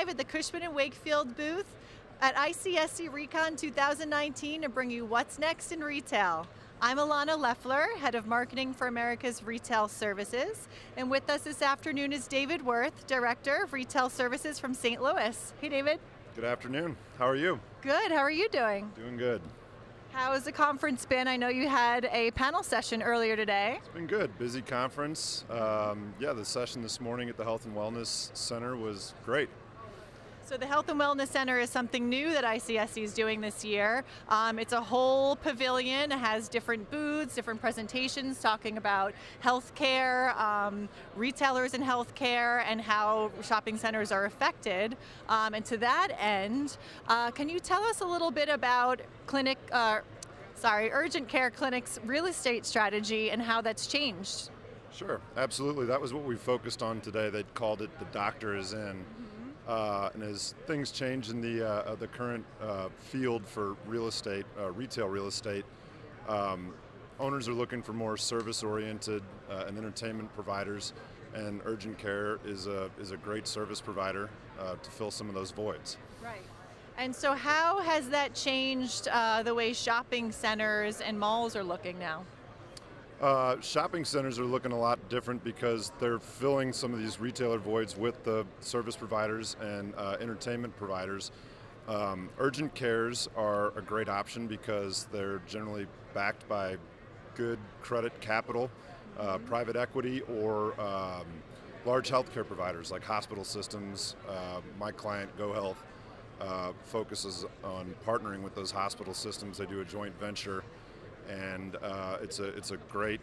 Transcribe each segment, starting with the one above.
live at the Cushman & Wakefield booth at ICSC Recon 2019 to bring you what's next in retail. I'm Alana Leffler, Head of Marketing for America's Retail Services, and with us this afternoon is David Wirth, Director of Retail Services from St. Louis. Hey David. Good afternoon. How are you? Good, how are you doing? Doing good. How has the conference been? I know you had a panel session earlier today. It's been good. Busy conference. The session this morning at the Health and Wellness Center was great. So the Health and Wellness Center is something new that ICSC is doing this year. It's a whole pavilion. It has different booths, different presentations talking about healthcare, retailers in healthcare, and how shopping centers are affected. And to that end, can you tell us a little bit about urgent care clinics' real estate strategy and how that's changed? Sure, absolutely. That was what we focused on today. They called it "The Doctor Is In." And as things change in the current field for real estate, retail real estate, owners are looking for more service-oriented and entertainment providers, and urgent care is a great service provider to fill some of those voids. Right. And so how has that changed the way shopping centers and malls are looking now? Shopping centers are looking a lot different because they're filling some of these retailer voids with the service providers and entertainment providers. Urgent cares are a great option because they're generally backed by good credit capital, private equity, or large healthcare providers like hospital systems. My client, GoHealth, focuses on partnering with those hospital systems. They do a joint venture. And it's a great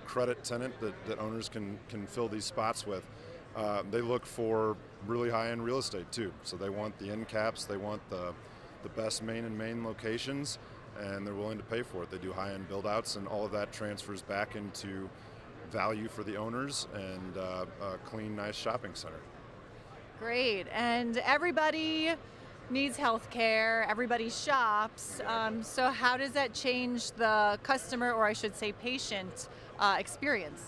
credit tenant that owners can fill these spots with. They look for really high-end real estate too. So they want the end caps, they want the best main locations, and they're willing to pay for it. They do high-end build-outs, and all of that transfers back into value for the owners and a clean, nice shopping center. Great, and everybody needs health care, everybody shops, so how does that change the customer, or I should say patient, experience?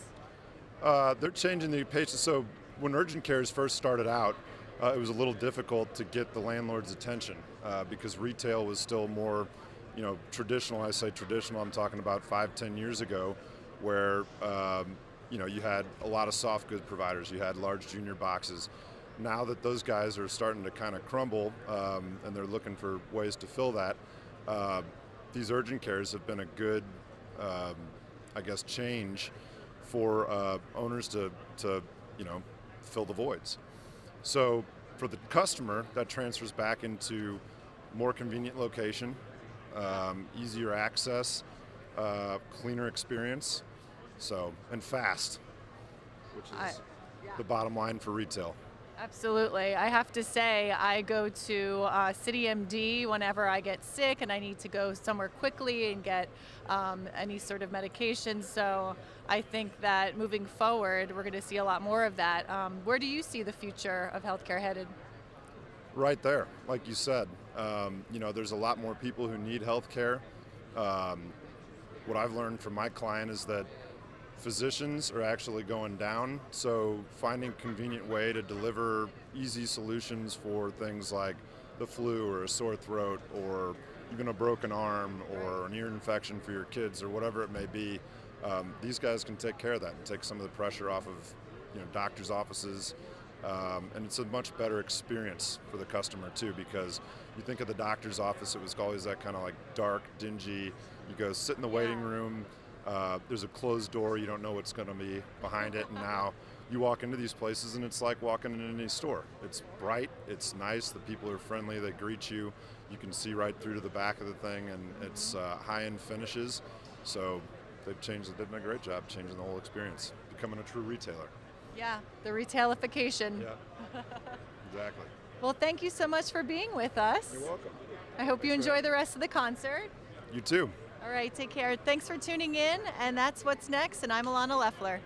They're changing the patient. So when urgent cares first started out, it was a little difficult to get the landlord's attention because retail was still more, traditional. I say traditional, I'm talking about 5-10 years ago, where you had a lot of soft goods providers, you had large junior boxes. Now that those guys are starting to kind of crumble and they're looking for ways to fill that, these urgent cares have been a good, change for owners to fill the voids. So for the customer, that transfers back into more convenient location, easier access, cleaner experience, and fast, which is the bottom line for retail. Absolutely. I have to say, I go to CityMD whenever I get sick and I need to go somewhere quickly and get any sort of medication. So I think that moving forward, we're going to see a lot more of that. Where do you see the future of healthcare headed? Right there, like you said. There's a lot more people who need healthcare. What I've learned from my client is that physicians are actually going down, so finding a convenient way to deliver easy solutions for things like the flu or a sore throat or even a broken arm or an ear infection for your kids or whatever it may be, these guys can take care of that and take some of the pressure off of doctors' offices, and it's a much better experience for the customer too, because you think of the doctor's office, it was always that kind of like dark, dingy, you go sit in the waiting room, there's a closed door, you don't know what's going to be behind it, and now you walk into these places and it's like walking into any store. It's bright, it's nice, the people are friendly, they greet you, you can see right through to the back of the thing, and it's high-end finishes, so they've done a great job changing the whole experience, becoming a true retailer. Yeah, the retailification. Yeah, exactly. Well, thank you so much for being with us. You're welcome. I hope you enjoy the rest of the concert. You too. All right, take care. Thanks for tuning in, and that's what's next, and I'm Alana Leffler.